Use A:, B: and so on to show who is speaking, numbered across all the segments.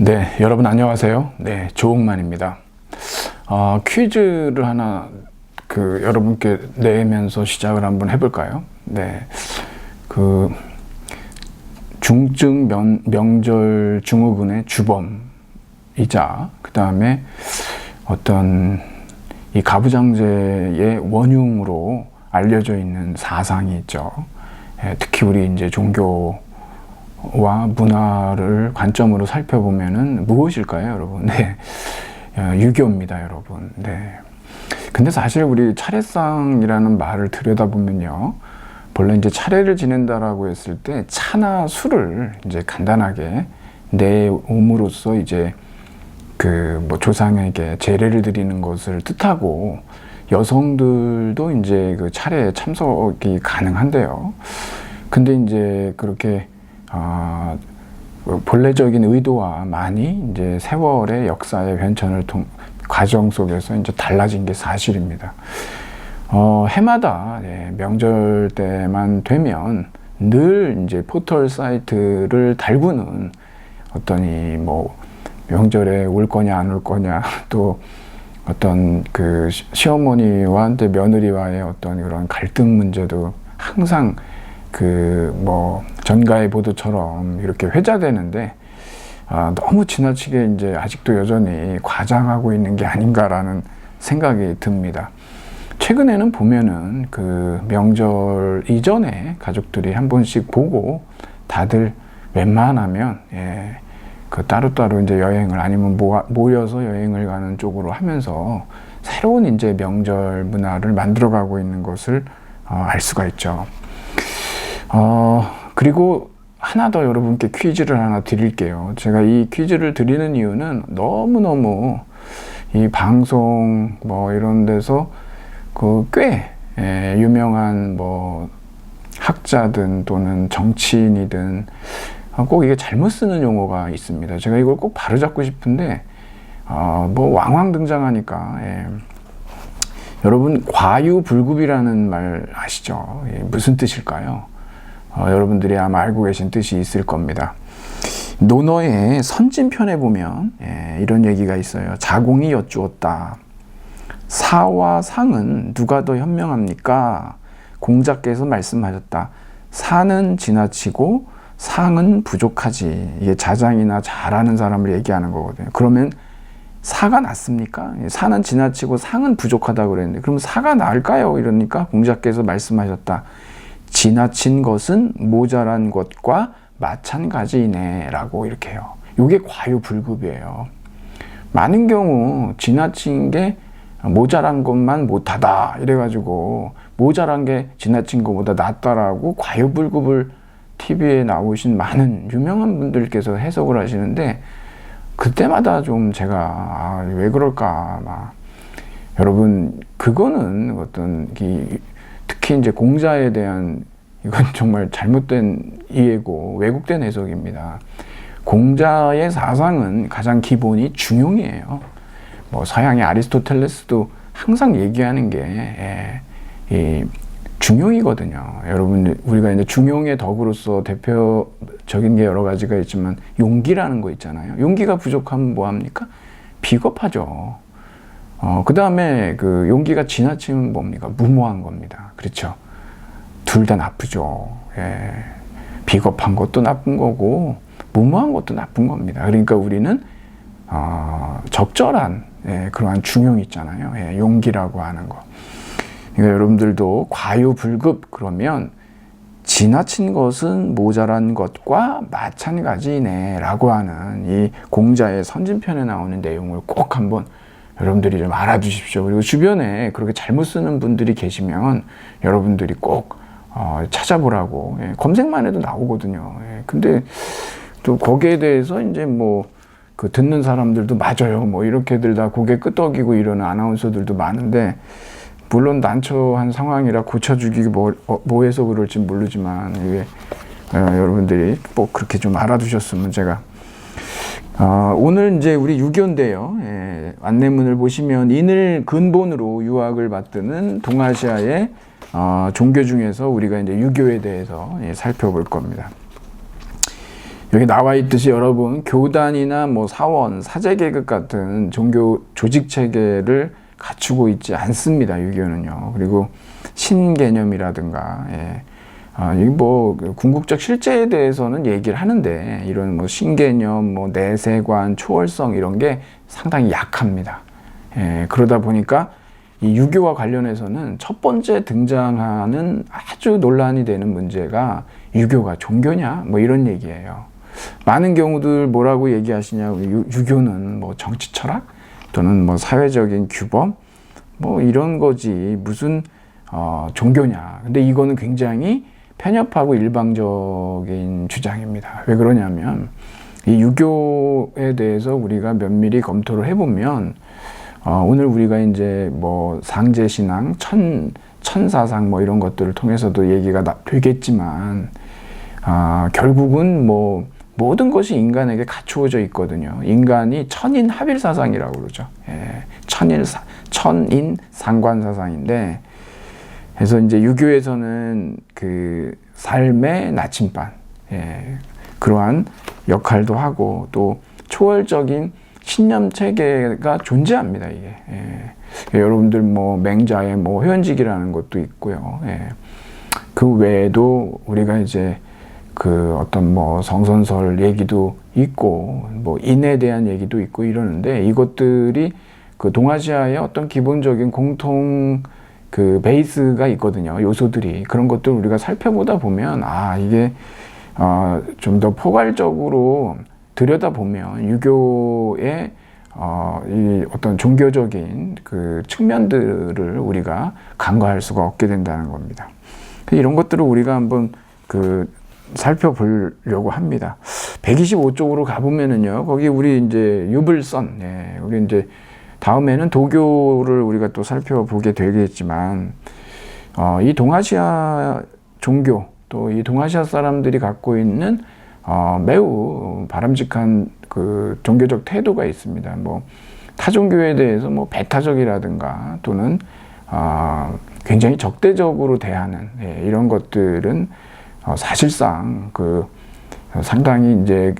A: 네, 여러분 안녕하세요. 네, 조홍만입니다. 퀴즈를 하나 여러분께 내면서 시작을 한번 해볼까요? 네, 중증 명절 증후군의 주범이자 그 다음에 어떤 이 가부장제의 원흉으로 알려져 있는 사상이 있죠. 특히 우리 이제 종교와 문화를 관점으로 살펴보면은 무엇일까요, 여러분? 네, 유교입니다, 여러분. 네. 근데 사실 우리 차례상이라는 말을 들여다보면요, 본래 이제 차례를 지낸다라고 했을 때 차나 술을 이제 간단하게 내옴으로써 이제 조상에게 제례를 드리는 것을 뜻하고, 여성들도 이제 그 차례에 참석이 가능한데요. 근데 이제 그렇게 본래적인 의도와 많이 이제 세월의 역사의 변천을 과정 속에서 이제 달라진 게 사실입니다. 해마다 명절 때만 되면 늘 이제 포털 사이트를 달구는 어떤 명절에 올 거냐 안 올 거냐, 또 어떤 시어머니와 며느리와의 어떤 그런 갈등 문제도 항상 전가의 보도처럼 이렇게 회자되는데, 너무 지나치게 이제 아직도 여전히 과장하고 있는 게 아닌가라는 생각이 듭니다. 최근에는 보면은 명절 이전에 가족들이 한 번씩 보고 다들 웬만하면 따로따로 이제 여행을 아니면 모여서 여행을 가는 쪽으로 하면서 새로운 이제 명절 문화를 만들어가고 있는 것을 알 수가 있죠. 그리고 하나 더 여러분께 퀴즈를 하나 드릴게요. 제가 이 퀴즈를 드리는 이유는 너무너무 이 방송 이런 데서 꽤 유명한 학자든 또는 정치인이든 꼭 이게 잘못 쓰는 용어가 있습니다. 제가 이걸 꼭 바로잡고 싶은데 왕왕 등장하니까 여러분, 과유불급이라는 말 아시죠? 무슨 뜻일까요? 여러분들이 아마 알고 계신 뜻이 있을 겁니다. 논어의 선진편에 보면 이런 얘기가 있어요. 자공이 여쭈었다. 사와 상은 누가 더 현명합니까? 공자께서 말씀하셨다. 사는 지나치고 상은 부족하지. 이게 자장이나 잘하는 사람을 얘기하는 거거든요. 그러면 사가 낫습니까? 사는 지나치고 상은 부족하다고 그랬는데, 그럼 사가 나을까요? 이러니까 공자께서 말씀하셨다. 지나친 것은 모자란 것과 마찬가지네 라고 이렇게 해요. 이게 과유불급이에요. 많은 경우 지나친 게 모자란 것만 못하다 이래가지고 모자란 게 지나친 것보다 낫다라고 과유불급을 TV에 나오신 많은 유명한 분들께서 해석을 하시는데, 그때마다 좀 제가 왜 그럴까 여러분, 그거는 특히 이제 공자에 대한 이건 정말 잘못된 이해고 왜곡된 해석입니다. 공자의 사상은 가장 기본이 중용이에요. 서양의 아리스토텔레스도 항상 얘기하는 게 중용이거든요. 여러분, 우리가 이제 중용의 덕으로서 대표적인 게 여러 가지가 있지만 용기라는 거 있잖아요. 용기가 부족하면 뭐 합니까? 비겁하죠. 그 다음에 용기가 지나치면 뭡니까? 무모한 겁니다. 그렇죠? 둘 다 나쁘죠. 비겁한 것도 나쁜 거고 무모한 것도 나쁜 겁니다. 그러니까 우리는 적절한 그러한 중용이 있잖아요. 용기라고 하는 거. 그러니까 여러분들도 과유불급 그러면 지나친 것은 모자란 것과 마찬가지네 라고 하는 이 공자의 선진편에 나오는 내용을 꼭 한번 여러분들이 좀 알아주십시오. 그리고 주변에 그렇게 잘못 쓰는 분들이 계시면 여러분들이 꼭 찾아보라고, 검색만 해도 나오거든요. 근데 또 거기에 대해서 이제 듣는 사람들도 맞아요 이렇게들 다 고개 끄덕이고 이러는 아나운서들도 많은데, 물론 난처한 상황이라 고쳐주기 뭐해서 그럴지 모르지만 이게 여러분들이 꼭 그렇게 좀 알아두셨으면 제가 오늘 이제 우리 유교인데요. 안내문을 보시면 인을 근본으로 유학을 받드는 동아시아의 종교 중에서 우리가 이제 유교에 대해서 살펴볼 겁니다. 여기 나와 있듯이 여러분, 교단이나 뭐 사원, 사제계급 같은 종교 조직 체계를 갖추고 있지 않습니다. 유교는요. 그리고 신개념이라든가, 이 뭐 궁극적 실제에 대해서는 얘기를 하는데, 이런 뭐 신개념, 뭐 내세관, 초월성 이런 게 상당히 약합니다. 그러다 보니까 이 유교와 관련해서는 첫 번째 등장하는 아주 논란이 되는 문제가 유교가 종교냐? 뭐 이런 얘기예요. 많은 경우들 뭐라고 얘기하시냐? 유교는 뭐 정치 철학 또는 뭐 사회적인 규범 뭐 이런 거지 무슨 종교냐? 근데 이거는 굉장히 편협하고 일방적인 주장입니다. 왜 그러냐면 이 유교에 대해서 우리가 면밀히 검토를 해보면 오늘 우리가 이제 뭐 상제신앙, 천사상 뭐 이런 것들을 통해서도 얘기가 되겠지만 결국은 뭐 모든 것이 인간에게 갖추어져 있거든요. 인간이 천인 합일사상이라고 그러죠. 천인 상관사상인데, 그래서 이제 유교에서는 그 삶의 나침반, 그러한 역할도 하고 또 초월적인 신념 체계가 존재합니다. 이게 여러분들 뭐 맹자의 뭐 회원직이라는 것도 있고요. 그 외에도 우리가 이제 그 어떤 뭐 성선설 얘기도 있고 뭐 인에 대한 얘기도 있고 이러는데, 이것들이 그 동아시아의 어떤 기본적인 공통 그 베이스가 있거든요. 요소들이. 그런 것들 우리가 살펴보다 보면 이게 좀 더 포괄적으로 들여다보면 유교의 이 어떤 종교적인 그 측면들을 우리가 간과할 수가 없게 된다는 겁니다. 이런 것들을 우리가 한번 살펴보려고 합니다. 125쪽으로 가보면은요, 거기 우리 이제 유불선, 우리 이제 다음에는 도교를 우리가 또 살펴보게 되겠지만, 이 동아시아 종교, 또 이 동아시아 사람들이 갖고 있는 매우 바람직한 그 종교적 태도가 있습니다. 뭐 타종교에 대해서 뭐 배타적이라든가 또는 굉장히 적대적으로 대하는 이런 것들은 사실상 상당히 이제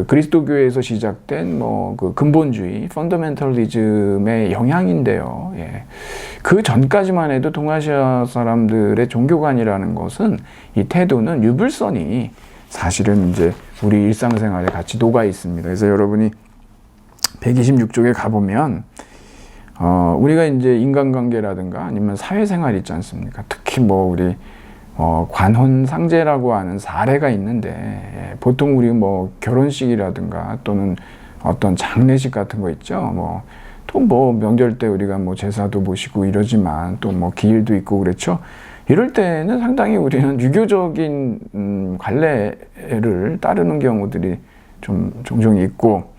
A: 그리스도교에서 시작된 뭐 근본주의, 펀더멘털리즘의 영향인데요. 그 전까지만 해도 동아시아 사람들의 종교관이라는 것은, 이 태도는 유불선이 사실은 이제 우리 일상생활에 같이 녹아 있습니다. 그래서 여러분이 126쪽에 가보면 우리가 이제 인간관계라든가 아니면 사회생활 있지 않습니까? 특히 뭐 우리 관혼상제라고 하는 사례가 있는데, 보통 우리 뭐 결혼식이라든가 또는 어떤 장례식 같은 거 있죠. 또 뭐 명절 때 우리가 뭐 제사도 모시고 이러지만 또 뭐 기일도 있고 그렇죠. 이럴 때는 상당히 우리는 유교적인 관례를 따르는 경우들이 좀 종종 있고,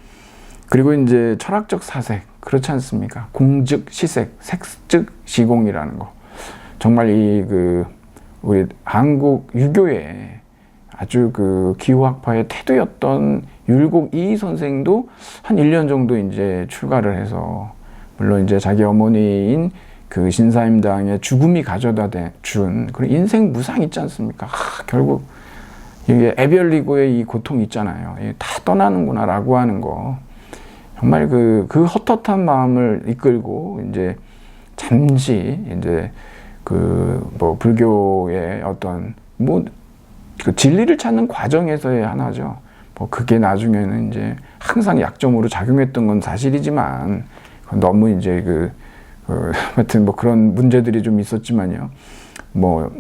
A: 그리고 이제 철학적 사색, 그렇지 않습니까? 공즉 시색, 색즉 시공이라는 거. 정말 우리 한국 유교의 아주 기후학파의 태도였던 율곡 이희 선생도 한 1년 정도 이제 출가를 해서, 물론 이제 자기 어머니인 신사임당의 죽음이 가져다 준 그런 인생 무상 있지 않습니까? 결국 이게 애별리고의 이 고통 있잖아요. 다 떠나는구나라고 하는 거. 정말 그 헛헛한 마음을 이끌고 이제 잠시 이제 뭐 불교의 어떤 진리를 찾는 과정에서의 하나죠. 뭐 그게 나중에는 이제 항상 약점으로 작용했던 건 사실이지만, 너무 이제 하여튼 뭐 그런 문제들이 좀 있었지만요. 뭐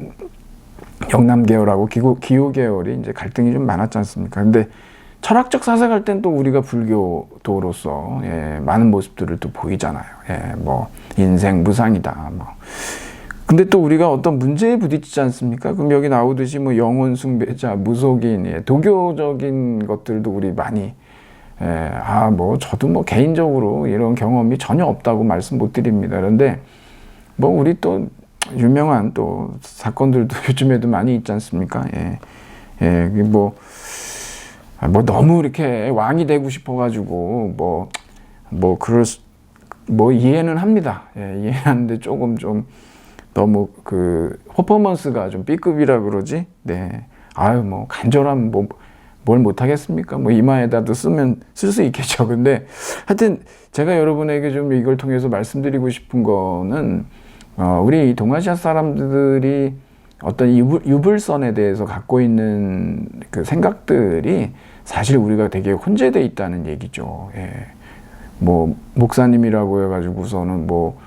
A: 영남 계열하고 기호 계열이 이제 갈등이 좀 많았지 않습니까? 근데 철학적 사색할 땐 또 우리가 불교도로서 많은 모습들을 또 보이잖아요. 뭐 인생 무상이다. 뭐. 근데 또 우리가 어떤 문제에 부딪히지 않습니까? 그럼 여기 나오듯이 뭐 영혼 숭배자, 무속인, 도교적인 것들도 우리 많이, 뭐 저도 뭐 개인적으로 이런 경험이 전혀 없다고 말씀 못 드립니다. 그런데 뭐 우리 또 유명한 또 사건들도 요즘에도 많이 있지 않습니까? 뭐 너무 이렇게 왕이 되고 싶어가지고 뭐 이해는 합니다. 이해하는데 조금 좀 너무 퍼포먼스가 좀 B급이라 그러지? 뭐 간절한 뭘 못하겠습니까? 뭐 이마에다도 쓰면 쓸 수 있겠죠. 근데 하여튼 제가 여러분에게 좀 이걸 통해서 말씀드리고 싶은 거는 우리 동아시아 사람들이 어떤 유불선에 대해서 갖고 있는 그 생각들이 사실 우리가 되게 혼재되어 있다는 얘기죠. 예. 뭐 목사님이라고 해가지고서는 뭐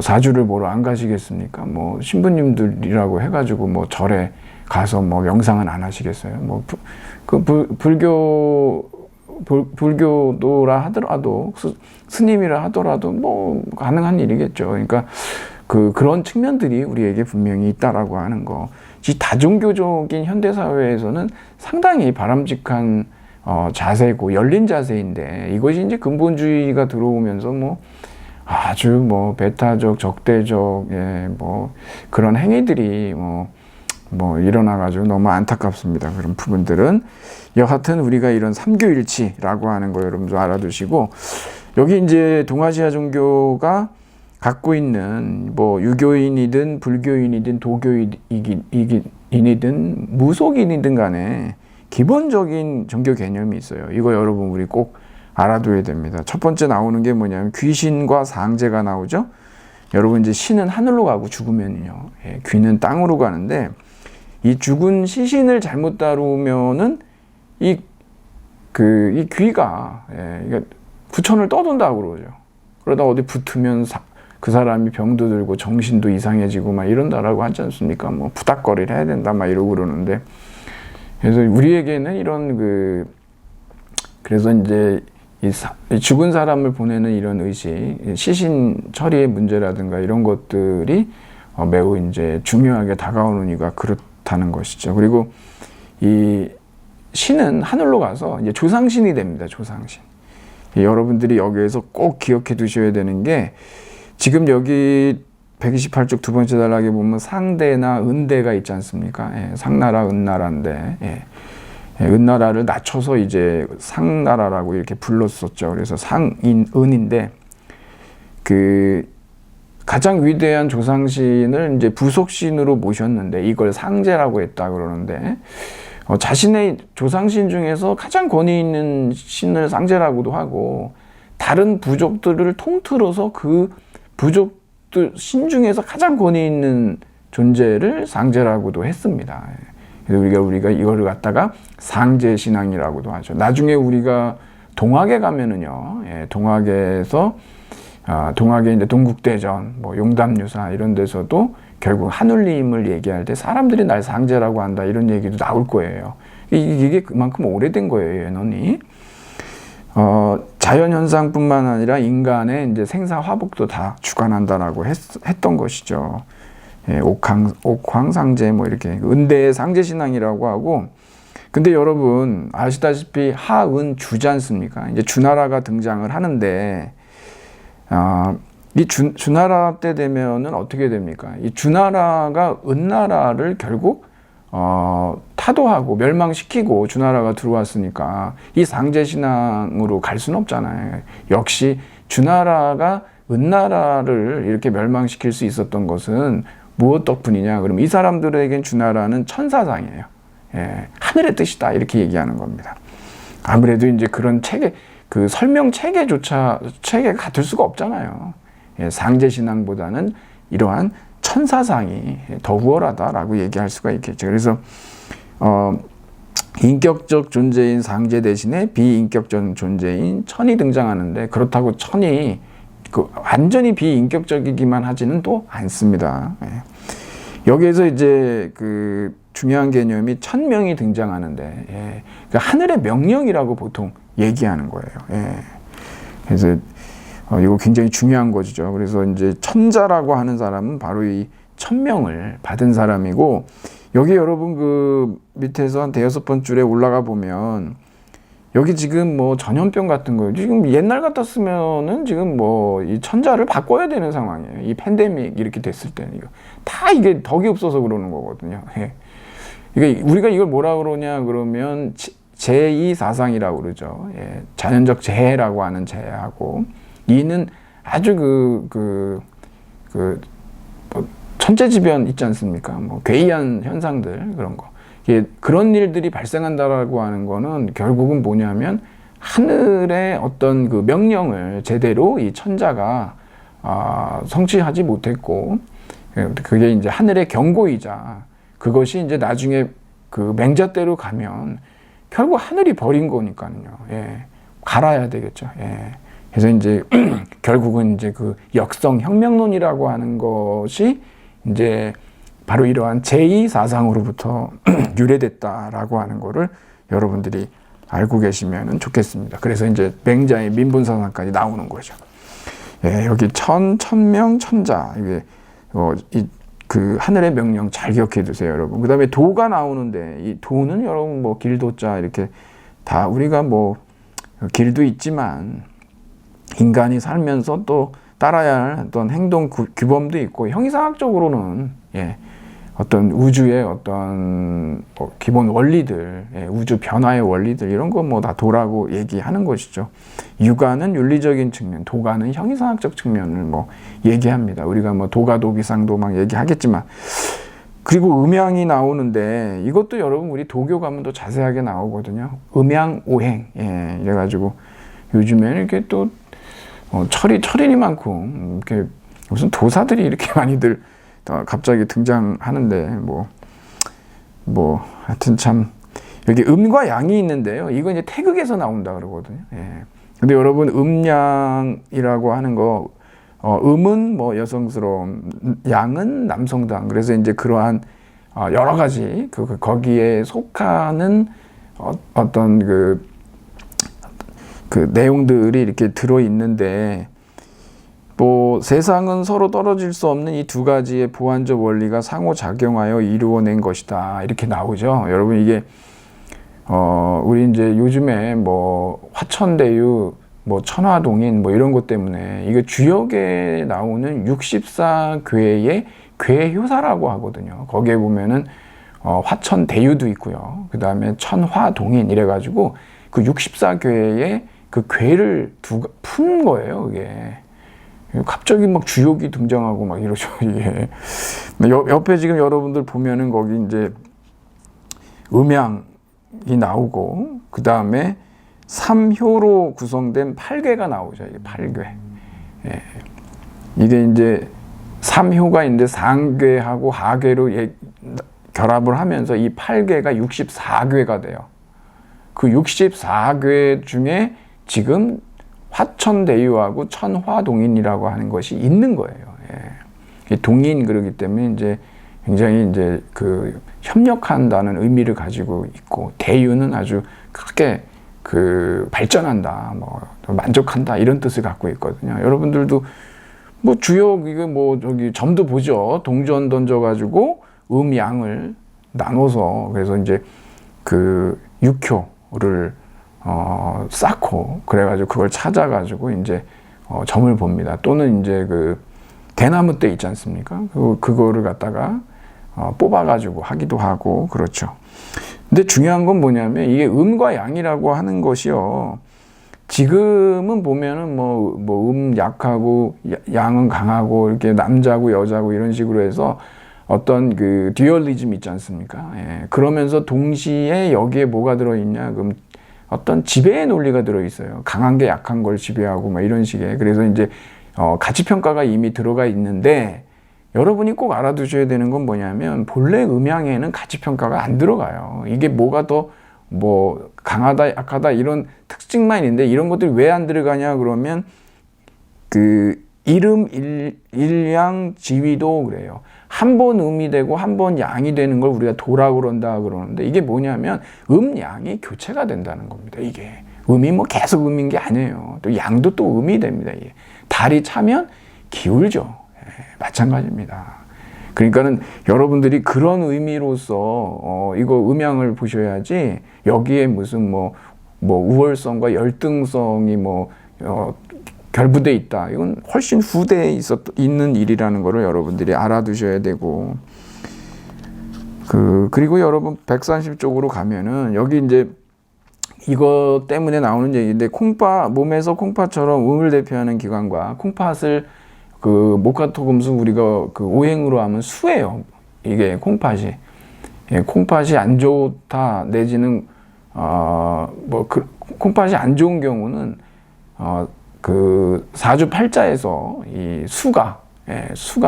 A: 사주를 보러 안 가시겠습니까? 뭐 신부님들이라고 해가지고 뭐 절에 가서 뭐 명상은 안 하시겠어요? 뭐 불교도라 하더라도 스님이라 하더라도 뭐 가능한 일이겠죠. 그러니까 그런 측면들이 우리에게 분명히 있다라고 하는 거. 이 다종교적인 현대 사회에서는 상당히 바람직한 자세고 열린 자세인데 이것이 이제 근본주의가 들어오면서 뭐 아주 뭐 배타적, 적대적, 예, 뭐 그런 행위들이 뭐 일어나가지고 너무 안타깝습니다. 그런 부분들은 여하튼 우리가 이런 삼교일치라고 하는 거 여러분도 알아두시고 여기 이제 동아시아 종교가 갖고 있는 뭐 유교인이든 불교인이든 도교인이든 무속인이든 간에 기본적인 종교 개념이 있어요. 이거 여러분 우리 꼭 알아둬야 됩니다. 첫 번째 나오는 게 뭐냐면 귀신과 상제가 나오죠. 여러분 이제 신은 하늘로 가고 죽으면요, 예, 귀는 땅으로 가는데 이 죽은 시신을 잘못 다루면은 이 귀가 부천을 떠돈다고 그러죠. 그러다 어디 붙으면 그 사람이 병도 들고 정신도 이상해지고 막 이런다라고 하지 않습니까? 뭐 부닥거리를 해야 된다 막 이러고 그러는데 그래서 우리에게는 이런 그래서 이제 이 죽은 사람을 보내는 이런 의식, 시신 처리의 문제라든가 이런 것들이 매우 이제 중요하게 다가오는 이유가 그렇다는 것이죠. 그리고 이 신은 하늘로 가서 이제 조상신이 됩니다. 조상신. 여러분들이 여기에서 꼭 기억해 두셔야 되는 게 지금 여기 128쪽 두 번째 단락에 보면 상대나 은대가 있지 않습니까? 예, 상나라, 은나라인데, 예. 은나라를 낮춰서 이제 상나라라고 이렇게 불렀었죠. 그래서 상인, 은인데, 가장 위대한 조상신을 이제 부속신으로 모셨는데, 이걸 상제라고 했다 그러는데, 자신의 조상신 중에서 가장 권위 있는 신을 상제라고도 하고, 다른 부족들을 통틀어서 그 부족들 신 중에서 가장 권위 있는 존재를 상제라고도 했습니다. 그래서 우리가 이거를 갖다가 상제 신앙이라고도 하죠. 나중에 우리가 동학에 가면은요, 예, 동학에서 동학의 이제 동국대전, 뭐 용담유사 이런 데서도 결국 한울림을 얘기할 때 사람들이 날 상제라고 한다 이런 얘기도 나올 거예요. 이게 그만큼 오래된 거예요, 예언이. 자연현상뿐만 아니라 인간의 이제 생사화복도 다 주관한다라고 했던 것이죠. 예, 옥황상제 뭐 이렇게 은대의 상제신앙이라고 하고, 근데 여러분 아시다시피 하은 주지 않습니까? 이제 주나라가 등장을 하는데 이 주나라 때 되면은 어떻게 됩니까? 이 주나라가 은나라를 결국 타도하고 멸망시키고 주나라가 들어왔으니까 이 상제신앙으로 갈 수는 없잖아요. 역시 주나라가 은나라를 이렇게 멸망시킬 수 있었던 것은 무엇 덕분이냐? 그러면 이 사람들에겐 주나라는 천사상이에요. 예, 하늘의 뜻이다 이렇게 얘기하는 겁니다. 아무래도 이제 그런 체계, 그 설명 체계가 같을 수가 없잖아요. 예, 상제신앙보다는 이러한 천사상이 더 우월하다라고 얘기할 수가 있겠죠. 그래서 인격적 존재인 상제 대신에 비인격적 존재인 천이 등장하는데, 그렇다고 천이 완전히 비인격적이기만 하지는 또 않습니다. 예. 여기에서 이제 중요한 개념이 천명이 등장하는데, 예. 그러니까 하늘의 명령이라고 보통 얘기하는 거예요. 예. 그래서 이거 굉장히 중요한 것이죠. 그래서 이제 천자라고 하는 사람은 바로 이 천명을 받은 사람이고, 여기 여러분 밑에서 한 5번 줄에 올라가 보면 여기 지금 뭐 전염병 같은 거 지금 옛날 같았으면은 지금 뭐 이 천자를 바꿔야 되는 상황이에요. 이 팬데믹 이렇게 됐을 때는 이거 다 이게 덕이 없어서 그러는 거거든요. 예. 그러니까 우리가 이걸 뭐라 그러냐 그러면 제2사상이라고 그러죠. 예. 자연적 재해라고 하는 재해하고, 이는 아주 뭐 천재지변 있지 않습니까? 뭐 괴이한 현상들 그런 거. 그런 일들이 발생한다라고 하는 거는 결국은 뭐냐면 하늘의 어떤 그 명령을 제대로 이 천자가 성취하지 못했고, 그게 이제 하늘의 경고이자 그것이 이제 나중에 그 맹자대로 가면 결국 하늘이 버린 거니까요. 예. 갈아야 되겠죠. 예. 그래서 이제 결국은 이제 그 역성혁명론이라고 하는 것이 이제 바로 이러한 제2사상으로부터 유래됐다라고 하는 거를 여러분들이 알고 계시면 좋겠습니다. 그래서 이제 맹자의 민분사상까지 나오는 거죠. 예, 여기 천명, 천자. 이게 그 하늘의 명령 잘 기억해 두세요, 여러분. 그 다음에 도가 나오는데, 이 도는 여러분 뭐 길도자 이렇게 다 우리가 뭐 길도 있지만 인간이 살면서 또 따라야 할 어떤 행동 규범도 있고, 형이상학적으로는 예, 어떤 우주의 어떤 뭐 기본 원리들, 예, 우주 변화의 원리들 이런 거 뭐 다 도라고 얘기하는 것이죠. 유가는 윤리적인 측면, 도가는 형이상학적 측면을 뭐 얘기합니다. 우리가 뭐 도가 도기상도 막 얘기하겠지만, 그리고 음양이 나오는데 이것도 여러분 우리 도교 가면 더 자세하게 나오거든요. 음양 오행, 예, 이래가지고 요즘에는 이렇게 또 철이니만큼 이렇게 무슨 도사들이 이렇게 많이들 갑자기 등장하는데 하여튼 참 여기 음과 양이 있는데요. 이거 이제 태극에서 나온다 그러거든요. 예. 근데 여러분 음양이라고 하는 거 음은 뭐 여성스러움, 양은 남성당. 그래서 이제 그러한 여러 가지 거기에 속하는 어떤 그 내용들이 이렇게 들어 있는데, 뭐 세상은 서로 떨어질 수 없는 이 두 가지의 보완적 원리가 상호작용하여 이루어낸 것이다, 이렇게 나오죠. 여러분 이게 우리 이제 요즘에 뭐 화천대유, 뭐 천화동인 뭐 이런 것 때문에 이게 주역에 나오는 64괴의 괴효사라고 하거든요. 거기에 보면은 화천대유도 있고요. 그 다음에 천화동인 이래가지고 그 64괴의 그 괴를 푼 거예요, 이게. 갑자기 막 주역이 등장하고 막 이러죠, 이게. 옆에 지금 여러분들 보면은 거기 이제 음양이 나오고, 그 다음에 3효로 구성된 8괴가 나오죠, 이게 8괴. 예. 이게 이제 3효가 있는데 상괴하고 하괴로 결합을 하면서 이 8괴가 64괴가 돼요. 그 64괴 중에 지금 화천대유하고 천화동인이라고 하는 것이 있는 거예요. 예. 동인 그러기 때문에 이제 굉장히 이제 그 협력한다는 의미를 가지고 있고, 대유는 아주 크게 그 발전한다, 뭐 만족한다 이런 뜻을 갖고 있거든요. 여러분들도 뭐 주역 이거 뭐 저기 점도 보죠. 동전 던져가지고 음양을 나눠서, 그래서 이제 그 6효를 쌓고 그래가지고 그걸 찾아가지고 이제 점을 봅니다. 또는 이제 그 대나무 때 있지 않습니까? 그거를 갖다가 뽑아가지고 하기도 하고 그렇죠. 근데 중요한 건 뭐냐면 이게 음과 양이라고 하는 것이요. 지금은 보면은 뭐 약하고 양은 강하고 이렇게 남자고 여자고 이런 식으로 해서 어떤 그 듀얼리즘 있지 않습니까? 예. 그러면서 동시에 여기에 뭐가 들어있냐? 그럼 어떤 지배의 논리가 들어있어요. 강한 게 약한 걸 지배하고 막 이런 식의. 그래서 이제 가치평가가 이미 들어가 있는데, 여러분이 꼭 알아두셔야 되는 건 뭐냐면 본래 음양에는 가치평가가 안 들어가요. 이게 뭐가 더 뭐 강하다 약하다 이런 특징만 있는데, 이런 것들이 왜 안 들어가냐 그러면 그 일음 일양 지위도 그래요. 한 번 음이 되고 한 번 양이 되는 걸 우리가 도라고 그런다 그러는데, 이게 뭐냐면 양이 교체가 된다는 겁니다. 이게 음이 뭐 계속 음인 게 아니에요. 또 양도 또 음이 됩니다. 이게 달이 차면 기울죠. 마찬가지입니다. 그러니까는 여러분들이 그런 의미로서 이거 음양을 보셔야지, 여기에 무슨 뭐 우월성과 열등성이 결부돼 있다. 이건 훨씬 후대에 있는 일이라는 거를 여러분들이 알아두셔야 되고, 그리고 여러분 130쪽으로 가면은 여기 이제 이거 때문에 나오는 얘기인데, 몸에서 콩팥처럼 음을 대표하는 기관과 콩팥을 목화토금속 우리가 그 오행으로 하면 수예요. 이게 콩팥이. 예, 콩팥이 안 좋다 내지는 콩팥이 안 좋은 경우는 그 사주팔자에서 이 수가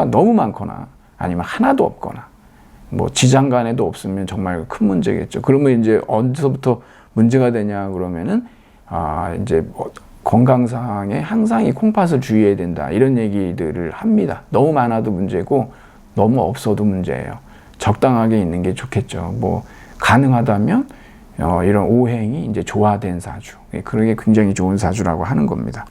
A: 너무 많거나 아니면 하나도 없거나 뭐 지장간에도 없으면 정말 큰 문제겠죠. 그러면 이제 어디서부터 문제가 되냐 그러면은 이제 건강상에 항상 이 콩팥을 주의해야 된다 이런 얘기들을 합니다. 너무 많아도 문제고 너무 없어도 문제예요. 적당하게 있는 게 좋겠죠. 뭐 가능하다면 이런 오행이 이제 조화된 사주, 그러게 굉장히 좋은 사주라고 하는 겁니다.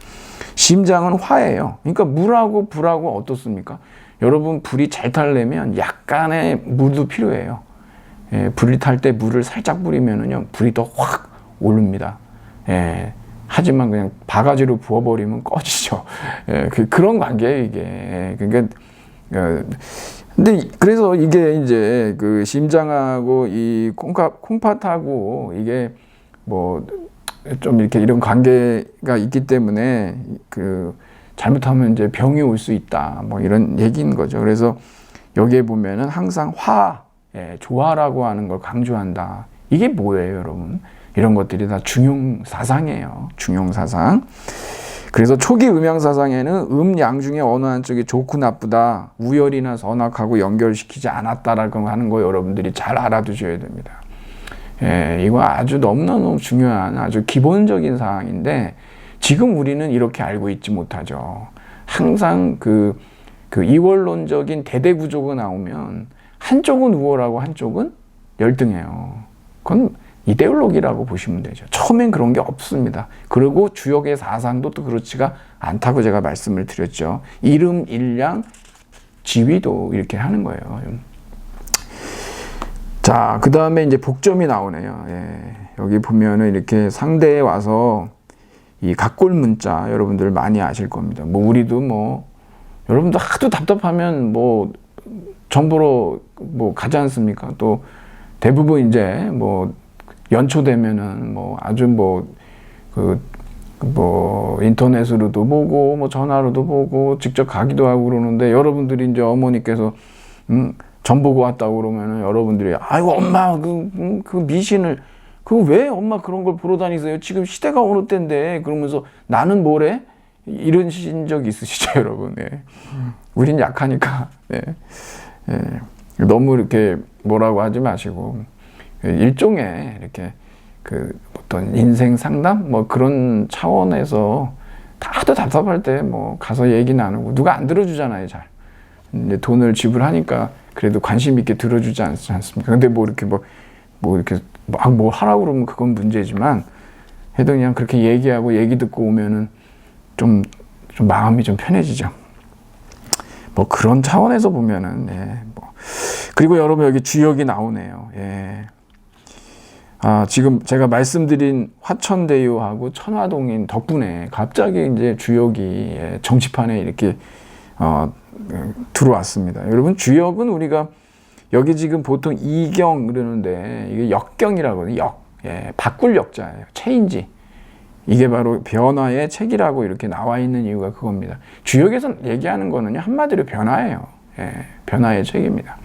A: 심장은 화예요. 그러니까 물하고 불하고 어떻습니까? 여러분 불이 잘 타려면 약간의 물도 필요해요. 예, 불이 탈 때 물을 살짝 뿌리면은요 불이 더 확 오릅니다. 예, 하지만 그냥 바가지로 부어버리면 꺼지죠. 예, 그런 관계예요 이게. 예, 그러니까 근데 그래서 이게 이제 그 심장하고 이 콩팥하고 이게 뭐 좀 이렇게 이런 관계가 있기 때문에 그 잘못하면 이제 병이 올 수 있다 뭐 이런 얘기인 거죠. 그래서 여기에 보면은 항상 조화라고 하는 걸 강조한다. 이게 뭐예요, 여러분? 이런 것들이 다 중용사상이에요. 중용사상. 그래서 초기 음양사상에는 양 중에 어느 한쪽이 좋고 나쁘다, 우열이나 선악하고 연결시키지 않았다라고 하는 거 여러분들이 잘 알아두셔야 됩니다. 예, 이거 아주 너무너무 중요한 아주 기본적인 사항인데 지금 우리는 이렇게 알고 있지 못하죠. 항상 그 이원론적인 대대구조가 나오면 한쪽은 우월하고 한쪽은 열등해요. 그건 이데올로기라고 보시면 되죠. 처음엔 그런 게 없습니다. 그리고 주역의 사상도 또 그렇지가 않다고 제가 말씀을 드렸죠. 이름, 일량, 지위도 이렇게 하는 거예요. 자, 그 다음에 이제 복점이 나오네요. 예, 여기 보면은 이렇게 상대에 와서 이 각골 문자 여러분들 많이 아실 겁니다. 뭐 우리도 뭐 여러분들 하도 답답하면 뭐 정보로 뭐 가지 않습니까? 또 대부분 이제 뭐 연초되면은 뭐 아주 뭐 인터넷으로도 보고 뭐 전화로도 보고 직접 가기도 하고 그러는데 여러분들이 이제 어머니께서 전 보고 왔다고 그러면은 여러분들이 아이고 엄마 그 미신을 왜 엄마 그런 걸 보러 다니세요? 지금 시대가 어느 때인데 그러면서 나는 뭐래? 이러신 적 있으시죠, 여러분? 예. 우린 약하니까. 예. 예. 너무 이렇게 뭐라고 하지 마시고 일종의 이렇게 그 어떤 인생 상담 뭐 그런 차원에서 다들 답답할 때 뭐 가서 얘기 나누고 누가 안 들어주잖아요, 잘. 이제 돈을 지불하니까 그래도 관심 있게 들어주지 않습니까? 근데 뭐 이렇게 이렇게 뭐 하라고 그러면 그건 문제지만 해도 그냥 그렇게 얘기하고 얘기 듣고 오면은 좀 마음이 좀 편해지죠. 뭐 그런 차원에서 보면은 그리고 여러분 여기 주역이 나오네요. 예. 지금 제가 말씀드린 화천대유하고 천화동인 덕분에 갑자기 이제 주역이 정치판에 이렇게 들어왔습니다. 여러분 주역은 우리가 여기 지금 보통 이경 그러는데 이게 역경이라고 해요. 바꿀 역자예요. 체인지. 이게 바로 변화의 책이라고 이렇게 나와 있는 이유가 그겁니다. 주역에서 얘기하는 거는요, 한마디로 변화예요. 변화의 책입니다.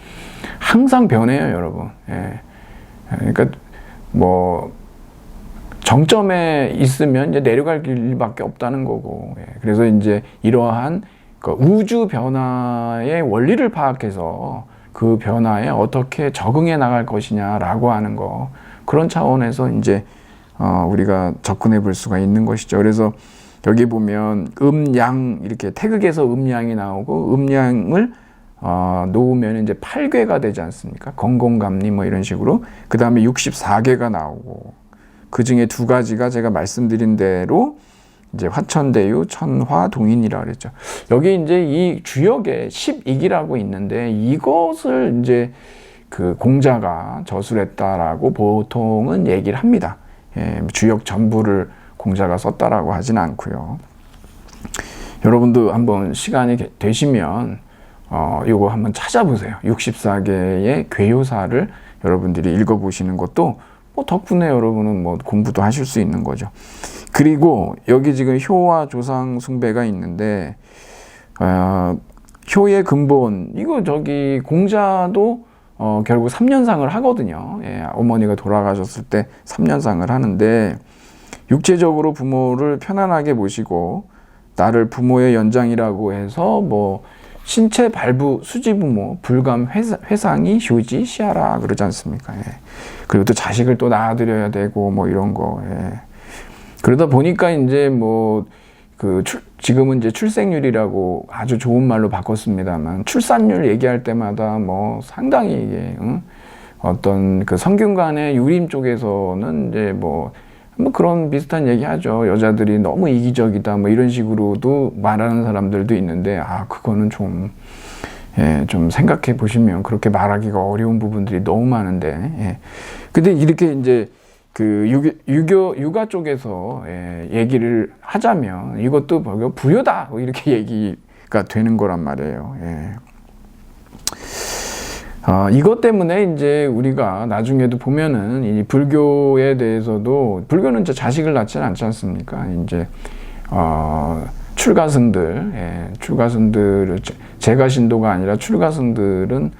A: 항상 변해요, 여러분. 그러니까 뭐 정점에 있으면 이제 내려갈 길밖에 없다는 거고. 그래서 이제 이러한 우주 변화의 원리를 파악해서 그 변화에 어떻게 적응해 나갈 것이냐라고 하는 거, 그런 차원에서 이제 우리가 접근해 볼 수가 있는 것이죠. 그래서 여기 보면 음양 이렇게 태극에서 음양이 나오고 음양을 놓으면 이제 8괴가 되지 않습니까? 건공감리 뭐 이런 식으로. 그 다음에 64괴가 나오고 그 중에 두 가지가 제가 말씀드린 대로 이제 화천대유, 천화동인이라고 그랬죠. 여기 이제 이 주역에 12기라고 있는데 이것을 이제 그 공자가 저술했다라고 보통은 얘기를 합니다. 주역 전부를 공자가 썼다라고 하진 않고요. 여러분도 한번 시간이 되시면 이거 한번 찾아보세요. 64개의 괴요사를 여러분들이 읽어보시는 것도 뭐 덕분에 여러분은 뭐 공부도 하실 수 있는 거죠. 그리고 여기 지금 효와 조상 숭배가 있는데 효의 근본 이거 저기 공자도 결국 3년상을 하거든요. 예, 어머니가 돌아가셨을 때 3년상을 하는데, 육체적으로 부모를 편안하게 모시고 나를 부모의 연장이라고 해서 뭐 신체 발부 수지부모 불감 회상이 효지 시하라 그러지 않습니까? 예. 그리고 또 자식을 또 낳아드려야 되고 뭐 이런 거. 예. 그러다 보니까 이제 뭐 지금은 이제 출생률이라고 아주 좋은 말로 바꿨습니다만, 출산율 얘기할 때마다 뭐 상당히 이게 어떤 그 성균관의 유림 쪽에서는 이제 뭐 그런 비슷한 얘기 하죠. 여자들이 너무 이기적이다 뭐 이런 식으로도 말하는 사람들도 있는데, 그거는 좀 생각해 보시면 그렇게 말하기가 어려운 부분들이 너무 많은데, 예. 근데 이렇게 이제 그 유가 쪽에서 얘기를 하자면 이것도 불효다 이렇게 얘기가 되는 거란 말이에요. 예. 이것 때문에 이제 우리가 나중에도 보면은 이 불교에 대해서도, 불교는 이제 자식을 낳지는 않지 않습니까? 이제 출가승들, 제가신도가 아니라 출가승들은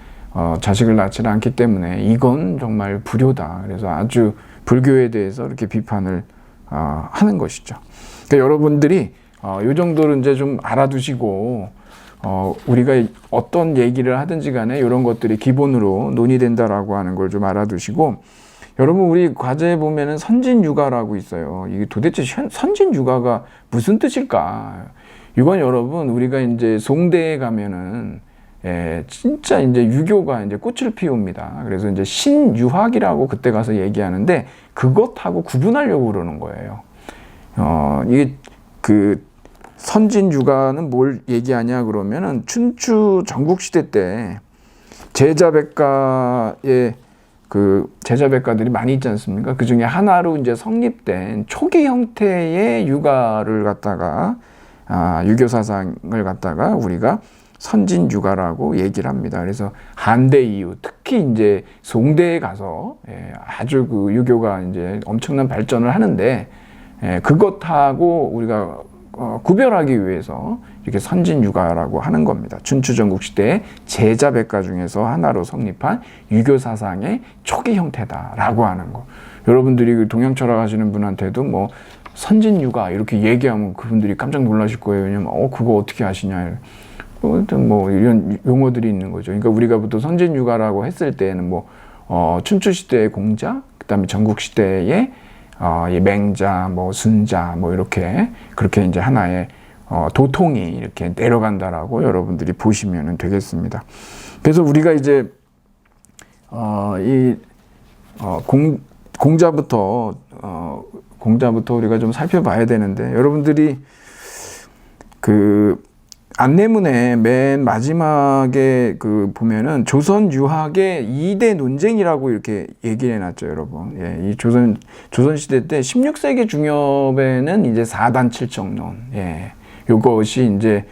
A: 자식을 낳지는 않기 때문에 이건 정말 불효다. 그래서 아주 불교에 대해서 이렇게 비판을 하는 것이죠. 그러니까 여러분들이 이 정도를 이제 좀 알아두시고, 우리가 어떤 얘기를 하든지 간에 이런 것들이 기본으로 논의된다라고 하는 걸 좀 알아두시고, 여러분 우리 과제에 보면은 선진육아라고 있어요. 이게 도대체 선진육아가 무슨 뜻일까? 이건 여러분 우리가 이제 송대에 가면은 진짜 이제 유교가 이제 꽃을 피웁니다. 그래서 이제 신유학이라고 그때 가서 얘기하는데, 그것하고 구분하려고 그러는 거예요. 이게 선진육아는 뭘 얘기하냐 그러면은, 춘추 전국시대 때 제자백가의 제자백가들이 많이 있지 않습니까? 그 중에 하나로 이제 성립된 초기 형태의 육아를 갖다가, 유교 사상을 갖다가 우리가 선진육아라고 얘기를 합니다. 그래서 한대 이후 특히 이제 송대에 가서 아주 유교가 이제 엄청난 발전을 하는데, 그것하고 우리가 구별하기 위해서 이렇게 선진육아라고 하는 겁니다. 춘추전국 시대의 제자백가 중에서 하나로 성립한 유교 사상의 초기 형태다라고 하는 거. 여러분들이 동양 철학 하시는 분한테도 뭐 선진육아 이렇게 얘기하면 그분들이 깜짝 놀라실 거예요. 왜냐면 그거 어떻게 아시냐, 뭐 이런 용어들이 있는 거죠. 그러니까 우리가 보통 선진육아라고 했을 때는 뭐 춘추 시대의 공자, 그다음에 전국 시대의 맹자, 뭐 순자, 뭐 그렇게 이제 하나의 도통이 이렇게 내려간다라고 여러분들이 보시면 되겠습니다. 그래서 우리가 이제 공자부터 우리가 좀 살펴봐야 되는데, 여러분들이 안내문에 맨 마지막에 보면은 조선 유학의 2대 논쟁이라고 이렇게 얘기를 해놨죠, 여러분. 예, 이 조선시대 때 16세기 중엽에는 이제 4단 7정론. 예, 요것이 이제,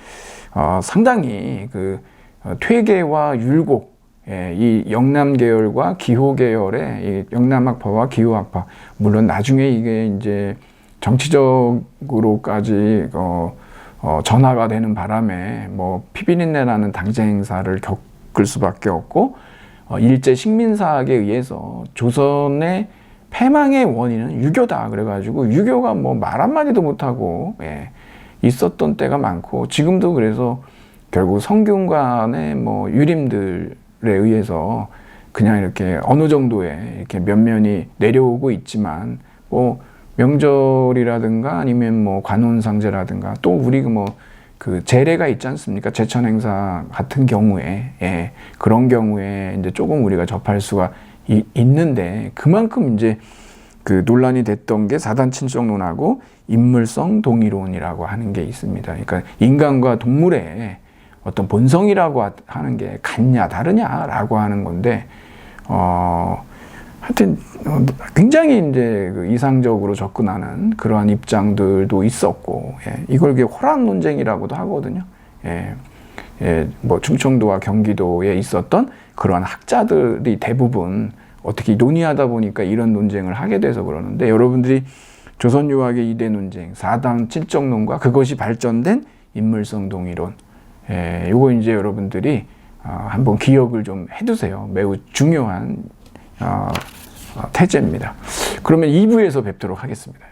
A: 상당히 퇴계와 율곡, 이 영남계열과 기호계열의 이 영남학파와 기호학파, 물론 나중에 이게 이제 정치적으로까지, 전화가 되는 바람에 뭐 피비린내라는 당쟁 행사를 겪을 수밖에 없고, 일제 식민사학에 의해서 조선의 패망의 원인은 유교다 그래가지고 유교가 뭐 말 한마디도 못하고 있었던 때가 많고, 지금도 그래서 결국 성균관의 뭐 유림들에 의해서 그냥 이렇게 어느 정도의 이렇게 면면이 내려오고 있지만, 뭐 명절이라든가 아니면 뭐 관혼상제라든가, 또 우리 제례가 있지 않습니까? 제천 행사 같은 경우에, 그런 경우에 이제 조금 우리가 접할 수가 있는데, 그만큼 이제 논란이 됐던 게 사단친정론하고 인물성 동의론이라고 하는 게 있습니다. 그러니까 인간과 동물의 어떤 본성이라고 하는 게 같냐 다르냐라고 하는 건데, 하여튼 굉장히 이제 이상적으로 접근하는 그러한 입장들도 있었고, 이걸 호란 논쟁이라고도 하거든요. 뭐 충청도와 경기도에 있었던 그러한 학자들이 대부분 어떻게 논의하다 보니까 이런 논쟁을 하게 돼서 그러는데, 여러분들이 조선유학의 2대 논쟁, 4당 7정론과 그것이 발전된 인물성 동의론, 요거 이제 여러분들이 한번 기억을 좀 해두세요. 매우 중요한 태제입니다. 그러면 2부에서 뵙도록 하겠습니다.